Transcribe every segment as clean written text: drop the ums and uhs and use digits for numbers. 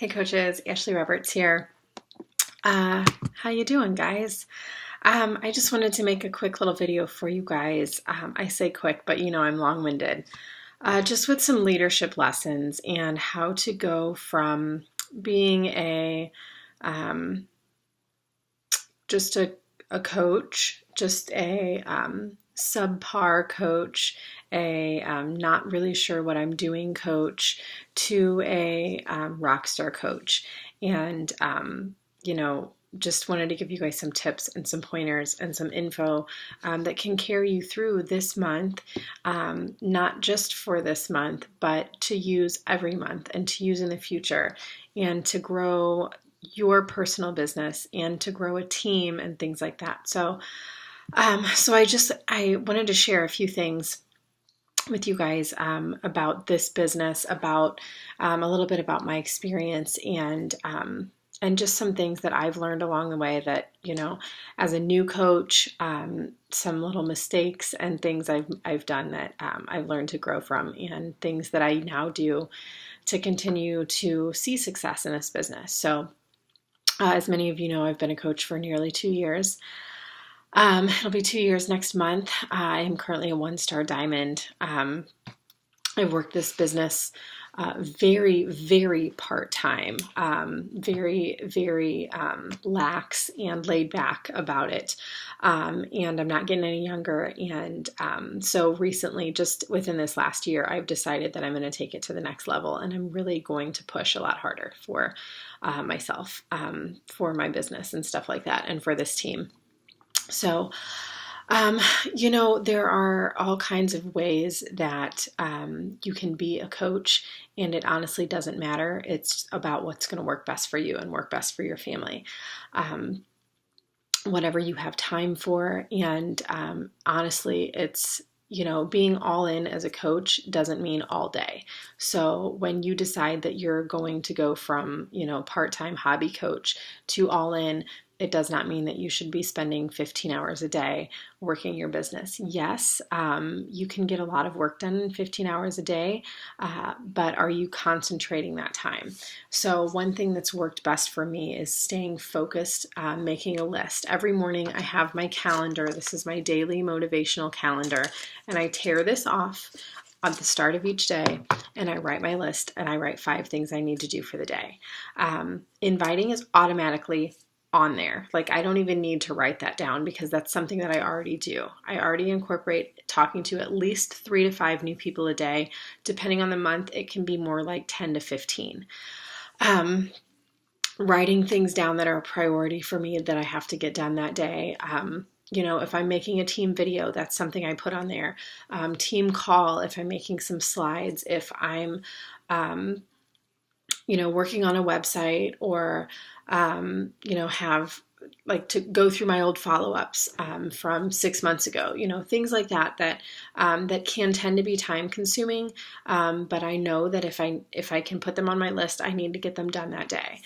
Hey coaches, Ashley Roberts here. How you doing, guys? I just wanted to make a quick little video for you guys. I say quick, but I'm long-winded. Just with some leadership lessons and how to go from being just a coach, just a subpar coach, a not really sure what I'm doing coach, to a rock star coach. And, just wanted to give you guys some tips and some pointers and some info that can carry you through this month, not just for this month, but to use every month and to use in the future and to grow your personal business and to grow a team and things like that. So I wanted to share a few things with you guys about this business, about a little bit about my experience and just some things that I've learned along the way that, as a new coach, some little mistakes and things I've done that I've learned to grow from, and things that I now do to continue to see success in this business. So as many of you know, I've been a coach for nearly 2 years. It'll be 2 years next month. I am currently a 1-star diamond. I've worked this business very, very part-time, very, very lax and laid back about it. And I'm not getting any younger. And so recently, just within this last year, I've decided that I'm going to take it to the next level. And I'm really going to push a lot harder for myself, for my business and stuff like that, and for this team. So, there are all kinds of ways that you can be a coach, and it honestly doesn't matter. It's about what's going to work best for you and work best for your family. Whatever you have time for. And honestly, it's being all in as a coach doesn't mean all day. So when you decide that you're going to go from, part-time hobby coach to all in, it does not mean that you should be spending 15 hours a day working your business. Yes, you can get a lot of work done in 15 hours a day, but are you concentrating that time? So one thing that's worked best for me is staying focused, making a list. Every morning I have my calendar. This is my daily motivational calendar, and I tear this off at the start of each day, and I write my list, and I write 5 things I need to do for the day. Inviting is automatically on there. Like, I don't even need to write that down because that's something that I already do. I already incorporate talking to at least 3 to 5 new people a day. Depending on the month, it can be more like 10 to 15. Writing things down that are a priority for me that I have to get done that day. If I'm making a team video, that's something I put on there. Team call, if I'm making some slides, if I'm, working on a website, or, have to go through my old follow-ups from 6 months ago, things like that that can tend to be time consuming. But I know that if I can put them on my list, I need to get them done that day.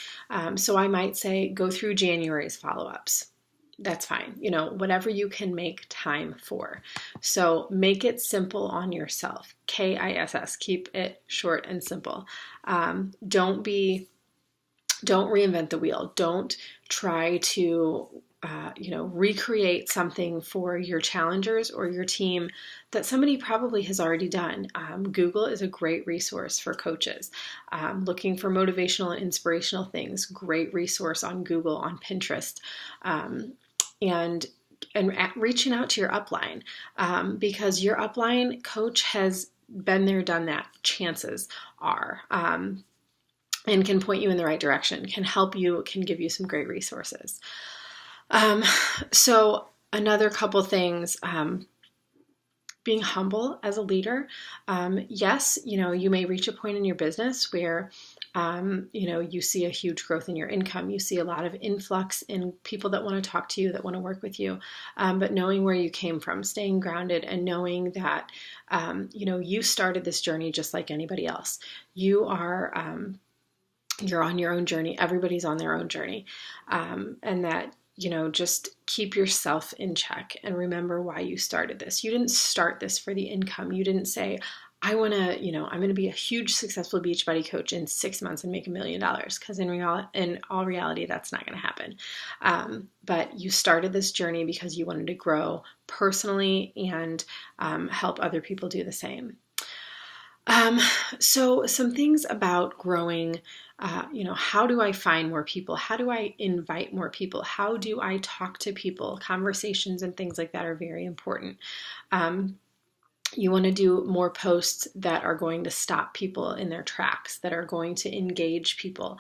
So I might say, go through January's follow-ups. That's fine. Whatever you can make time for. So make it simple on yourself. KISS. Keep it short and simple. Don't reinvent the wheel. Don't try to, recreate something for your challengers or your team that somebody probably has already done. Google is a great resource for coaches. Looking for motivational and inspirational things, great resource on Google, on Pinterest. And reaching out to your upline, because your upline coach has been there, done that, chances are, and can point you in the right direction, can help you, can give you some great resources. So another couple things, being humble as a leader. Yes, you may reach a point in your business where you see a huge growth in your income. You see a lot of influx in people that want to talk to you, that want to work with you. But knowing where you came from, staying grounded, and knowing that, you started this journey just like anybody else. You are, you're on your own journey. Everybody's on their own journey. And that, just keep yourself in check and remember why you started this. You didn't start this for the income. You didn't say, I'm going to be a huge successful Beachbody coach in 6 months and make $1 million, because in all reality, that's not going to happen. But you started this journey because you wanted to grow personally and help other people do the same. So some things about growing, how do I find more people? How do I invite more people? How do I talk to people? Conversations and things like that are very important. You want to do more posts that are going to stop people in their tracks, that are going to engage people.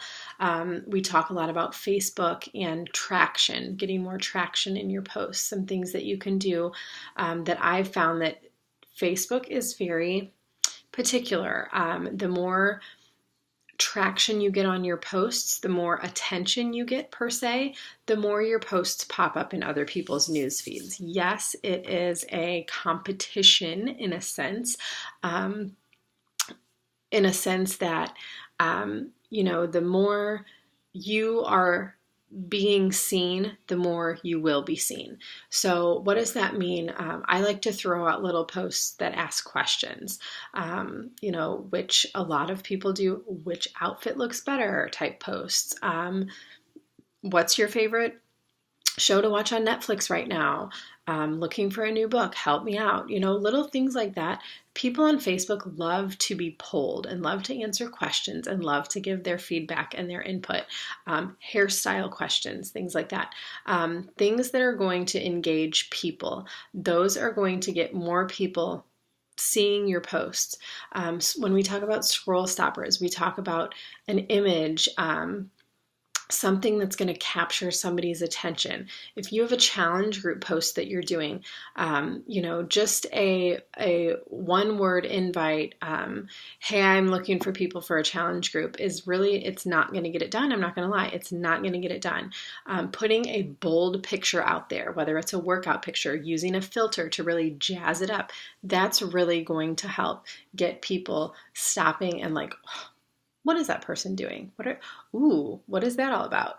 We talk a lot about Facebook and traction, getting more traction in your posts. Some things that you can do that I've found that Facebook is very particular. The more traction you get on your posts, the more attention you get per se, the more your posts pop up in other people's news feeds. Yes, it is a competition in a sense that, the more you are being seen, the more you will be seen. So what does that mean? I like to throw out little posts that ask questions, which a lot of people do. Which outfit looks better type posts. What's your favorite show to watch on Netflix right now? Looking for a new book, help me out. Little things like that. People on Facebook love to be polled and love to answer questions and love to give their feedback and their input. Hairstyle questions, things like that. Things that are going to engage people. Those are going to get more people seeing your posts. When we talk about scroll stoppers, we talk about an image, something that's going to capture somebody's attention. If you have a challenge group post that you're doing, just a one-word invite, hey, I'm looking for people for a challenge group, it's not going to get it done. I'm not going to lie. It's not going to get it done. Putting a bold picture out there, whether it's a workout picture, using a filter to really jazz it up, that's really going to help get people stopping and like, what is that person doing? What is that all about?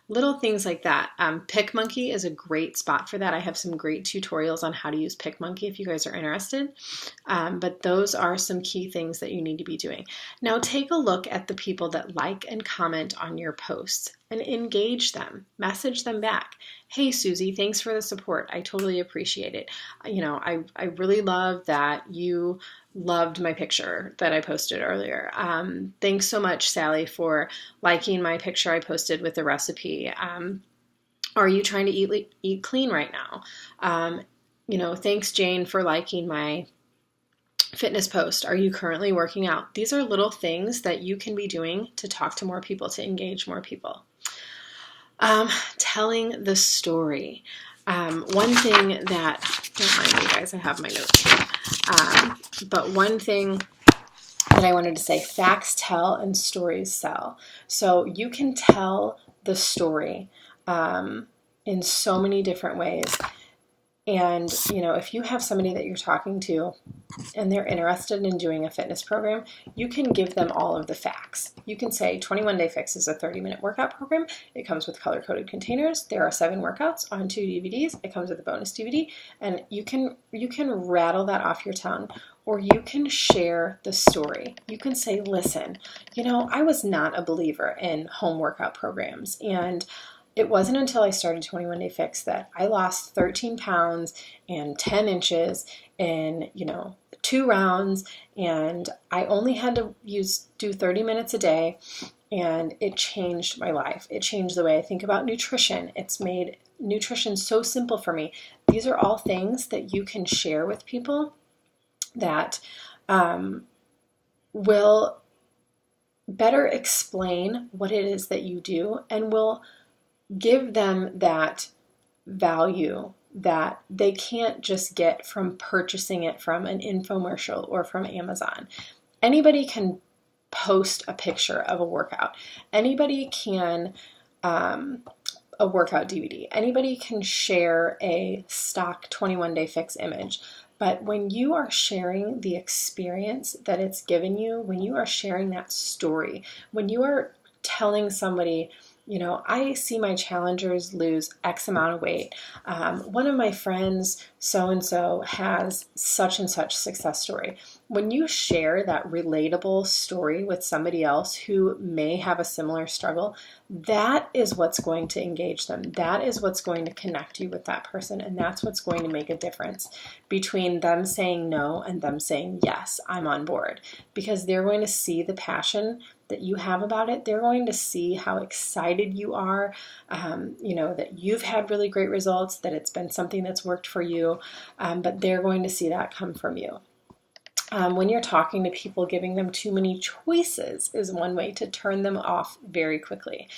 Little things like that. PicMonkey is a great spot for that. I have some great tutorials on how to use PicMonkey if you guys are interested. But those are some key things that you need to be doing. Now take a look at the people that like and comment on your posts and engage them. Message them back. Hey, Susie, thanks for the support. I totally appreciate it. I really love that you loved my picture that I posted earlier. Thanks so much, Sally, for liking my picture I posted with the recipe. Are you trying to eat clean right now? Thanks, Jane, for liking my fitness post. Are you currently working out? These are little things that you can be doing to talk to more people, to engage more people. Telling the story. One thing that, don't mind me guys, I have my notes here. But one thing that I wanted to say, facts tell and stories sell. So you can tell the story in so many different ways. And, if you have somebody that you're talking to and they're interested in doing a fitness program, you can give them all of the facts. You can say 21 Day Fix is a 30-minute workout program. It comes with color-coded containers. There are 7 workouts on 2 DVDs. It comes with a bonus DVD. And you can rattle that off your tongue, or you can share the story. You can say, listen, I was not a believer in home workout programs, and it wasn't until I started 21 Day Fix that I lost 13 pounds and 10 inches in, 2 rounds, and I only had to do 30 minutes a day, and it changed my life. It changed the way I think about nutrition. It's made nutrition so simple for me. These are all things that you can share with people that will better explain what it is that you do and will give them that value that they can't just get from purchasing it from an infomercial or from Amazon. Anybody can post a picture of a workout. Anybody can, a workout DVD. Anybody can share a stock 21 Day Fix image. But when you are sharing the experience that it's given you, when you are sharing that story, when you are telling somebody, I see my challengers lose X amount of weight. One of my friends, so-and-so, has such and such success story. when you share that relatable story with somebody else who may have a similar struggle, that is what's going to engage them. That is what's going to connect you with that person. And that's what's going to make a difference between them saying no and them saying, yes, I'm on board. Because they're going to see the passion that you have about it. They're going to see how excited you are, that you've had really great results, that it's been something that's worked for you, but they're going to see that come from you. When you're talking to people, giving them too many choices is one way to turn them off very quickly.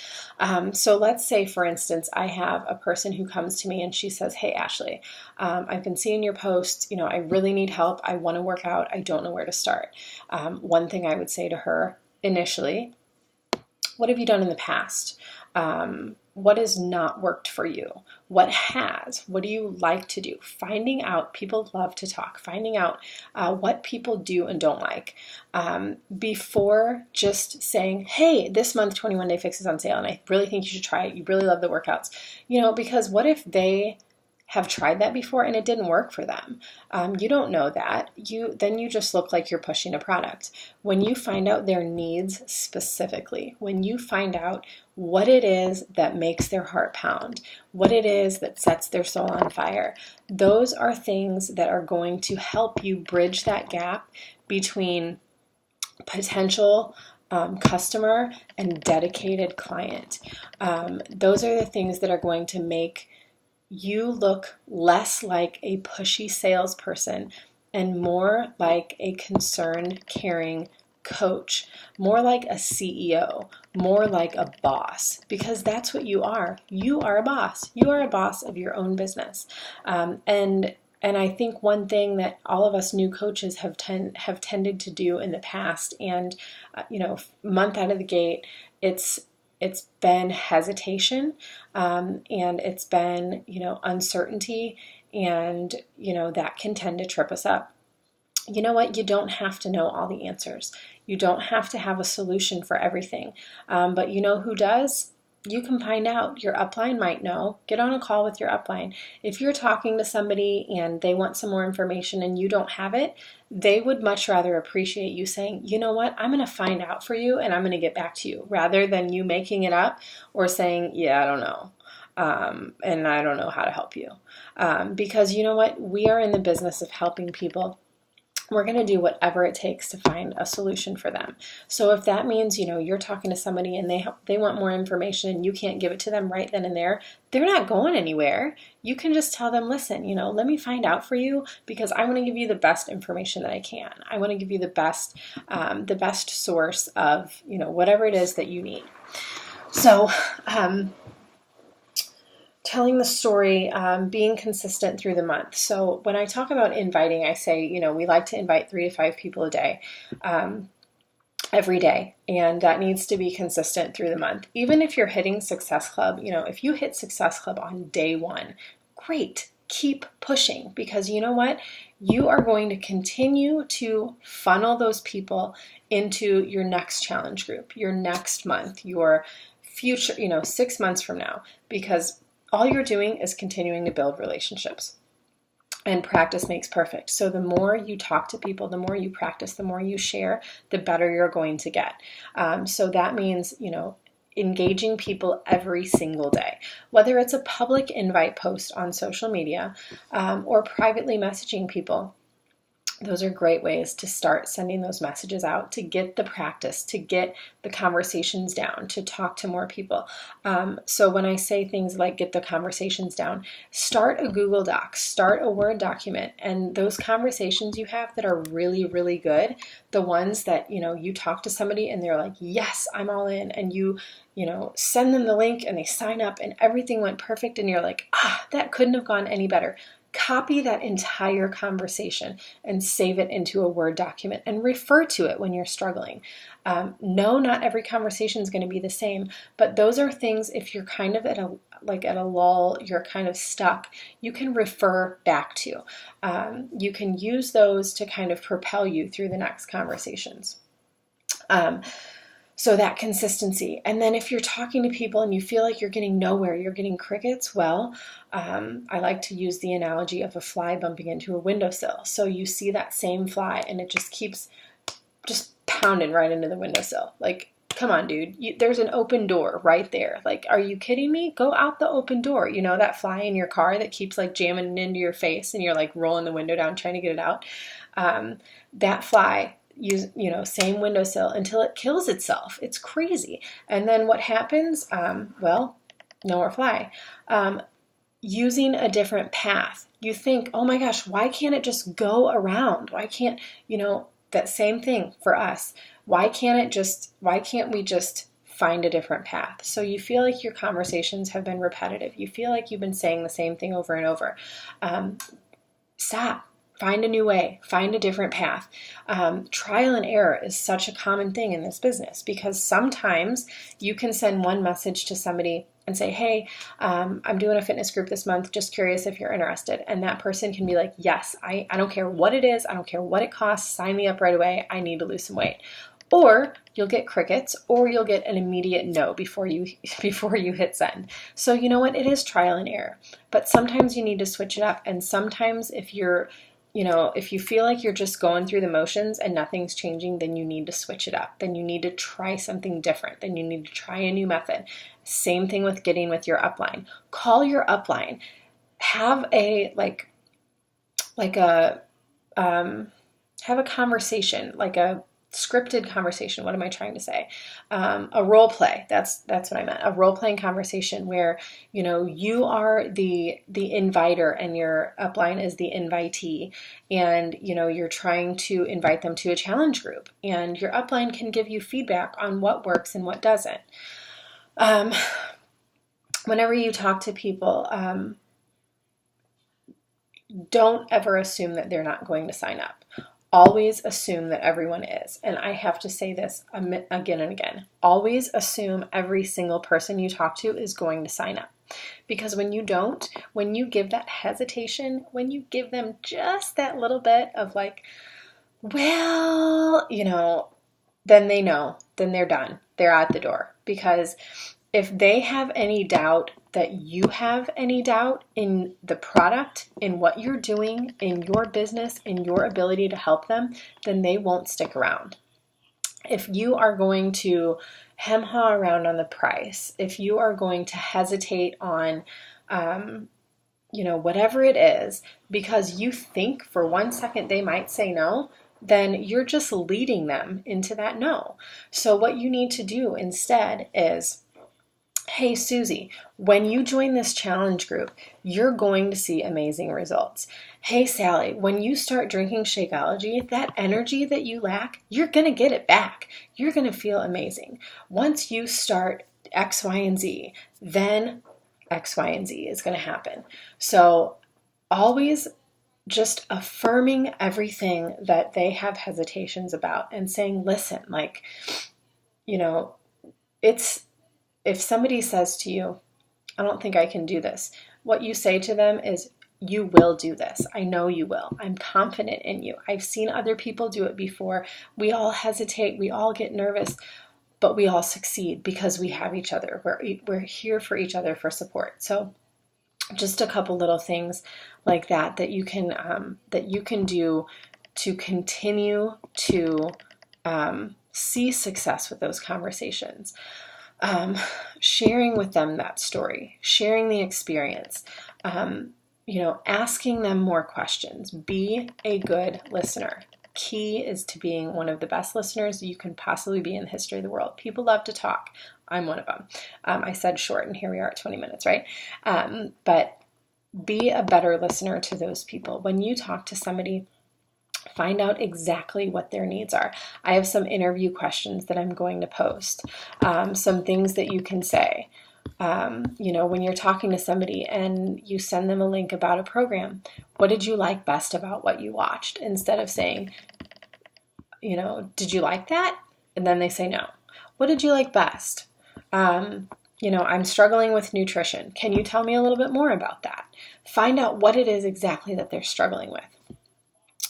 So let's say, for instance, I have a person who comes to me and she says, hey, Ashley, I've been seeing your posts. I really need help. I want to work out. I don't know where to start. One thing I would say to her initially, what have you done in the past? What has not worked for you? What has? What do you like to do? Finding out, people love to talk, finding out what people do and don't like before just saying, hey, this month 21 Day Fix is on sale and I really think you should try it. You really love the workouts. Because what if they have tried that before and it didn't work for them? You don't know that. Then you just look like you're pushing a product. When you find out their needs specifically, when you find out what it is that makes their heart pound, what it is that sets their soul on fire, those are things that are going to help you bridge that gap between potential customer and dedicated client. Those are the things that are going to make you look less like a pushy salesperson and more like a concerned, caring coach, more like a CEO, more like a boss, because that's what you are. You are a boss. You are a boss of your own business. And I think one thing that all of us new coaches have tended to do in the past, and month out of the gate, it's been hesitation, and it's been uncertainty, and that can tend to trip us up. You know what? You don't have to know all the answers. You don't have to have a solution for everything. But you know who does? You can find out. Your upline might know. Get on a call with your upline. If you're talking to somebody and they want some more information and you don't have it, they would much rather appreciate you saying, you know what, I'm going to find out for you and I'm going to get back to you, rather than you making it up or saying, yeah, I don't know. And I don't know how to help you. Because you know what? We are in the business of helping people. We're going to do whatever it takes to find a solution for them. So if that means, you're talking to somebody and they want more information and you can't give it to them right then and there, they're not going anywhere. You can just tell them, listen, let me find out for you because I want to give you the best information that I can. I want to give you the best source of, whatever it is that you need. So, telling the story, being consistent through the month. So when I talk about inviting, I say, we like to invite 3 to 5 people a day, every day. And that needs to be consistent through the month. Even if you're hitting Success Club, if you hit Success Club on day 1, great. Keep pushing, because you know what? You are going to continue to funnel those people into your next challenge group, your next month, your future, 6 months from now, because all you're doing is continuing to build relationships, and practice makes perfect. So the more you talk to people, the more you practice, the more you share, the better you're going to get. So that means, engaging people every single day, whether it's a public invite post on social media or privately messaging people. Those are great ways to start sending those messages out, to get the practice, to get the conversations down, to talk to more people. So when I say things like get the conversations down, start a Google Doc, start a Word document, and those conversations you have that are really, really good, the ones that, you talk to somebody and they're like, yes, I'm all in, and you send them the link and they sign up and everything went perfect and you're like, that couldn't have gone any better. Copy that entire conversation and save it into a Word document and refer to it when you're struggling. No, not every conversation is going to be the same, but those are things, if you're kind of at a lull, you're kind of stuck, you can refer back to. You can use those to kind of propel you through the next conversations. So that consistency. And then if you're talking to people and you feel like you're getting nowhere, you're getting crickets, well, I like to use the analogy of a fly bumping into a windowsill. So you see that same fly and it just keeps just pounding right into the windowsill. Like, come on, dude. There's an open door right there. Like, are you kidding me? Go out the open door. You know, that fly in your car that keeps like jamming into your face and you're like rolling the window down trying to get it out. That fly, same windowsill until it kills itself. It's crazy. And then what happens? Well, no more fly. Using a different path. You think, oh my gosh, why can't it just go around? Why can't, that same thing for us. Why can't we just find a different path? So you feel like your conversations have been repetitive. You feel like you've been saying the same thing over and over. Stop. Find a new way. Find a different path. Trial and error is such a common thing in this business because sometimes you can send one message to somebody and say, hey, I'm doing a fitness group this month. Just curious if you're interested. And that person can be like, yes, I don't care what it is. I don't care what it costs. Sign me up right away. I need to lose some weight. Or you'll get crickets, or you'll get an immediate no before you hit send. So you know what? It is trial and error. But sometimes you need to switch it up. And sometimes if you feel like you're just going through the motions and nothing's changing, then you need to switch it up. Then you need to try something different. Then you need to try a new method. Same thing with getting with your upline. Call your upline. Have a have a conversation, like a scripted conversation. What am I trying to say? A role play. That's what I meant. A role playing conversation where, you are the inviter and your upline is the invitee, and, you're trying to invite them to a challenge group, and your upline can give you feedback on what works and what doesn't. Whenever you talk to people, don't ever assume that they're not going to sign up. Always assume that everyone is. And I have to say this again and again. Always assume every single person you talk to is going to sign up. Because when you don't, when you give that hesitation, when you give them just that little bit of like, well, then they know, then they're done. They're out the door. Because if they have any doubt that you have any doubt in the product, in what you're doing, in your business, in your ability to help them, then they won't stick around. If you are going to hem-haw around on the price, if you are going to hesitate on, whatever it is, because you think for 1 second they might say no, then you're just leading them into that no. So what you need to do instead is, hey, Susie, when you join this challenge group, you're going to see amazing results. Hey, Sally, when you start drinking Shakeology, that energy that you lack, you're going to get it back. You're going to feel amazing. Once you start X, Y, and Z, then X, Y, and Z is going to happen. So always just affirming everything that they have hesitations about and saying, listen, if somebody says to you, I don't think I can do this, what you say to them is, you will do this. I know you will. I'm confident in you. I've seen other people do it before. We all hesitate. We all get nervous, but we all succeed because we have each other. We're here for each other for support. So just a couple little things like that you can do to continue to see success with those conversations. Sharing with them that story, sharing the experience, asking them more questions. Be a good listener. Key is to being one of the best listeners you can possibly be in the history of the world. People love to talk. I'm one of them. I said short, and here we are at 20 minutes, right? But be a better listener to those people. When you talk to somebody, find out exactly what their needs are. I have some interview questions that I'm going to post. Some things that you can say. When you're talking to somebody and you send them a link about a program, what did you like best about what you watched? Instead of saying, did you like that? And then they say no. What did you like best? I'm struggling with nutrition. Can you tell me a little bit more about that? Find out what it is exactly that they're struggling with.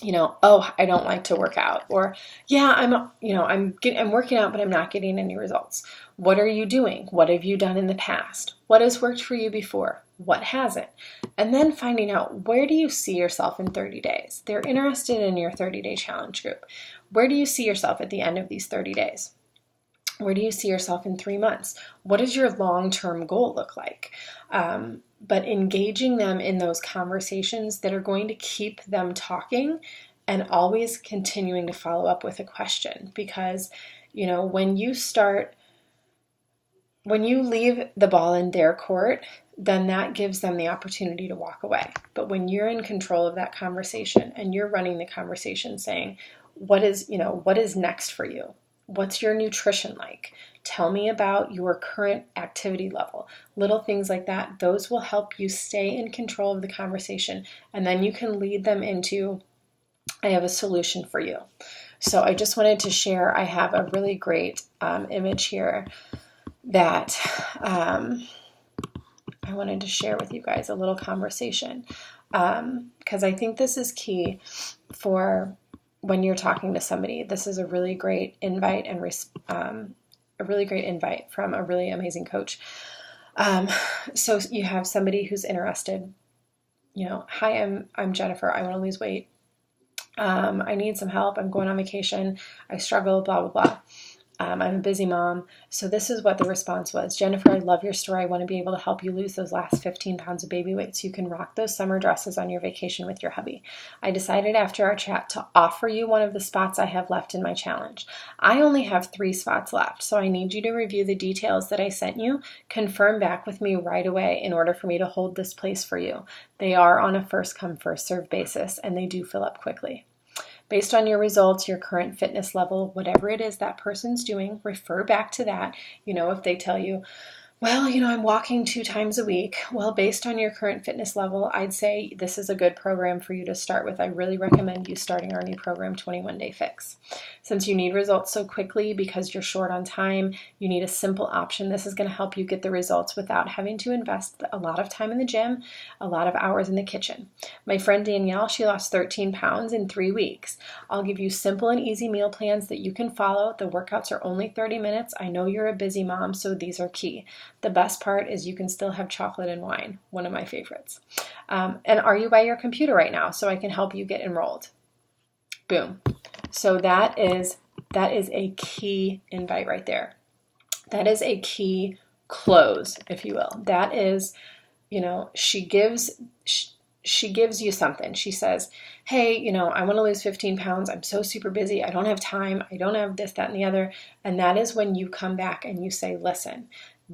oh, I don't like to work out, or yeah, I'm working out, but I'm not getting any results. What are you doing? What have you done in the past? What has worked for you before? What hasn't? And then finding out, where do you see yourself in 30 days? They're interested in your 30-day challenge group. Where do you see yourself at the end of these 30 days? Where do you see yourself in 3 months? What does your long-term goal look like? But engaging them in those conversations that are going to keep them talking, and always continuing to follow up with a question. Because, when you leave the ball in their court, then that gives them the opportunity to walk away. But when you're in control of that conversation and you're running the conversation, saying, what is next for you? What's your nutrition like? Tell me about your current activity level. Little things like that, those will help you stay in control of the conversation. And then you can lead them into, I have a solution for you. So I just wanted to share, I have a really great image here that I wanted to share with you guys, a little conversation. Because I think this is key for when you're talking to somebody. This is a really great invite, and a really great invite from a really amazing coach. So you have somebody who's interested, hi, I'm Jennifer. I want to lose weight. I need some help. I'm going on vacation. I struggle, blah, blah, blah. I'm a busy mom. So this is what the response was. Jennifer, I love your story. I want to be able to help you lose those last 15 pounds of baby weight so you can rock those summer dresses on your vacation with your hubby. I decided after our chat to offer you one of the spots I have left in my challenge. I only have 3 spots left, so I need you to review the details that I sent you, confirm back with me right away in order for me to hold this place for you. They are on a first come, first served basis, and they do fill up quickly. Based on your results, your current fitness level, whatever it is that person's doing, refer back to that. If they tell you, well, I'm walking 2 times a week. Well, based on your current fitness level, I'd say this is a good program for you to start with. I really recommend you starting our new program, 21 Day Fix. Since you need results so quickly because you're short on time, you need a simple option. This is going to help you get the results without having to invest a lot of time in the gym, a lot of hours in the kitchen. My friend Danielle, she lost 13 pounds in 3 weeks. I'll give you simple and easy meal plans that you can follow. The workouts are only 30 minutes. I know you're a busy mom, so these are key. The best part is you can still have chocolate and wine, one of my favorites. And are you by your computer right now so I can help you get enrolled? Boom. So that is a key invite right there. That is a key close, if you will. That is, she gives you something. She says, hey, I want to lose 15 pounds. I'm so super busy. I don't have time. I don't have this, that, and the other. And that is when you come back and you say, listen,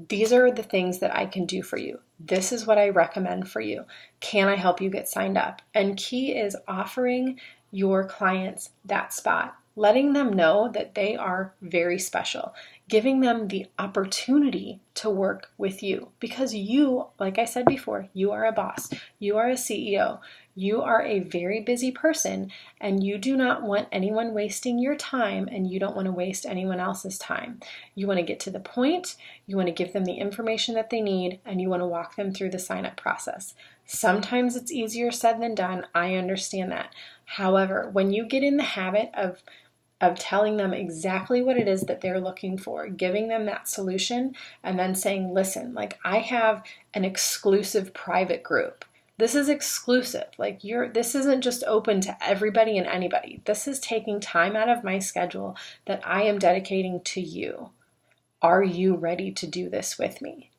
these are the things that I can do for you. This is what I recommend for you. Can I help you get signed up? And key is offering your clients that spot, letting them know that they are very special, giving them the opportunity to work with you, because you, like I said before, you are a boss, you are a CEO, you are a very busy person, and you do not want anyone wasting your time, and you don't want to waste anyone else's time. You want to get to the point, you want to give them the information that they need, and you want to walk them through the sign-up process. Sometimes it's easier said than done. I understand that. However, when you get in the habit of telling them exactly what it is that they're looking for, giving them that solution, and then saying, listen, I have an exclusive private group. This is exclusive. This isn't just open to everybody and anybody. This is taking time out of my schedule that I am dedicating to you. Are you ready to do this with me?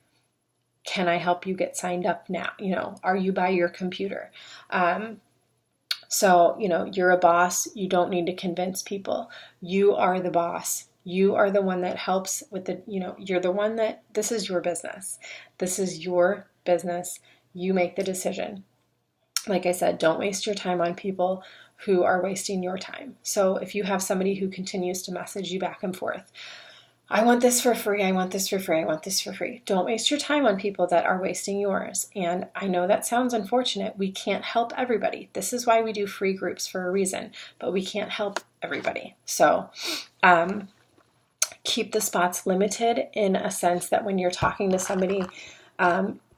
Can I help you get signed up now? Are you by your computer? So, you're a boss. You don't need to convince people. You are the boss. You are the one that helps with you're the one that, this is your business. This is your business. You make the decision. Like I said, don't waste your time on people who are wasting your time. So if you have somebody who continues to message you back and forth, I want this for free, I want this for free, I want this for free. Don't waste your time on people that are wasting yours. And I know that sounds unfortunate. We can't help everybody. This is why we do free groups for a reason, but we can't help everybody. So keep the spots limited, in a sense that when you're talking to somebody,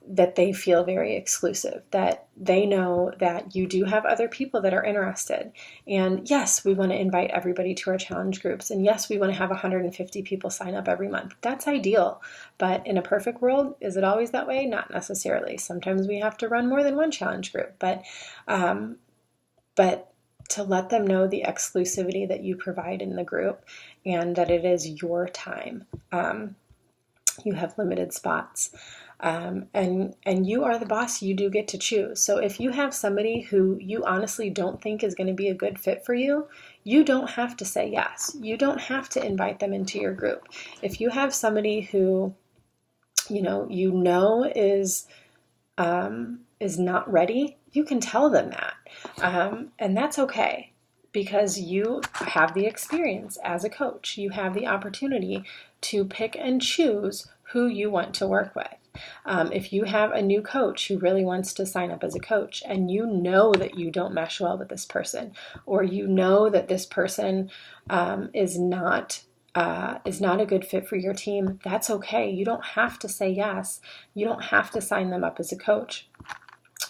that they feel very exclusive, that they know that you do have other people that are interested. And yes, we want to invite everybody to our challenge groups. And yes, we want to have 150 people sign up every month. That's ideal. But in a perfect world, is it always that way? Not necessarily. Sometimes we have to run more than one challenge group. But to let them know the exclusivity that you provide in the group and that it is your time. You have limited spots. And you are the boss. You do get to choose. So if you have somebody who you honestly don't think is going to be a good fit for you, you don't have to say yes. You don't have to invite them into your group. If you have somebody who, you know is not ready, you can tell them that. And that's okay, because you have the experience as a coach. You have the opportunity to pick and choose who you want to work with. If you have a new coach who really wants to sign up as a coach, and you know that you don't mesh well with this person, or you know that this person is not a good fit for your team, that's okay. You don't have to say yes. You don't have to sign them up as a coach.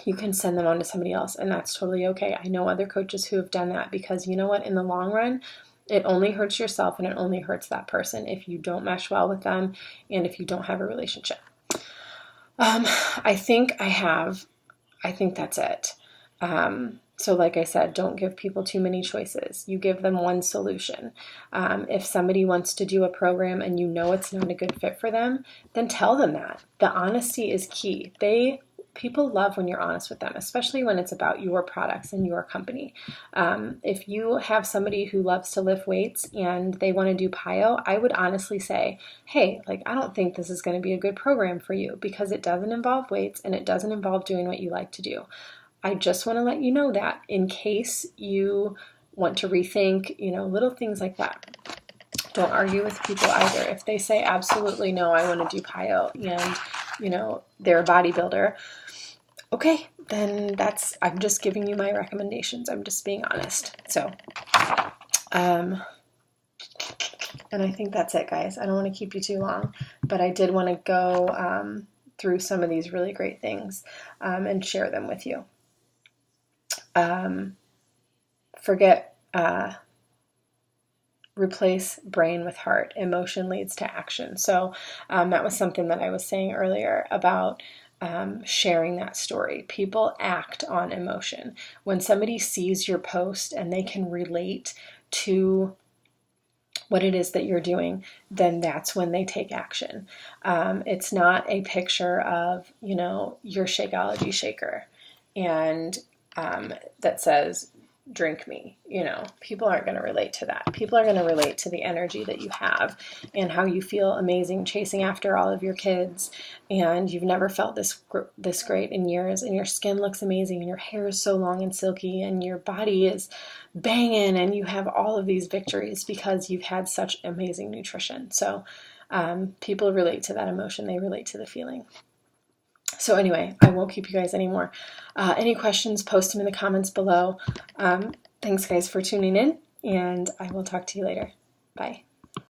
You can send them on to somebody else, and that's totally okay. I know other coaches who have done that, because you know what? In the long run, it only hurts yourself and it only hurts that person if you don't mesh well with them and if you don't have a relationship. I think that's it. So like I said, don't give people too many choices. You give them one solution. If somebody wants to do a program and you know it's not a good fit for them, then tell them that. The honesty is key. People love when you're honest with them, especially when it's about your products and your company. If you have somebody who loves to lift weights and they want to do PIO, I would honestly say, hey, I don't think this is going to be a good program for you, because it doesn't involve weights and it doesn't involve doing what you like to do. I just want to let you know that, in case you want to rethink, little things like that. Don't argue with people either. If they say, absolutely no, I want to do PIO, and, they're a bodybuilder, okay, then I'm just giving you my recommendations. I'm just being honest. So, and I think that's it, guys. I don't want to keep you too long, but I did want to go through some of these really great things and share them with you. Replace brain with heart. Emotion leads to action. So that was something that I was saying earlier about sharing that story. People act on emotion. When somebody sees your post and they can relate to what it is that you're doing, then that's when they take action. It's not a picture of, your Shakeology shaker and that says, drink me. People aren't going to relate to that. People are going to relate to the energy that you have and how you feel amazing chasing after all of your kids, and you've never felt this great in years, and your skin looks amazing, and your hair is so long and silky, and your body is banging, and you have all of these victories because you've had such amazing nutrition. So people relate to that emotion. They relate to the feeling. So anyway, I won't keep you guys anymore. Any questions, post them in the comments below. Thanks, guys, for tuning in, and I will talk to you later. Bye.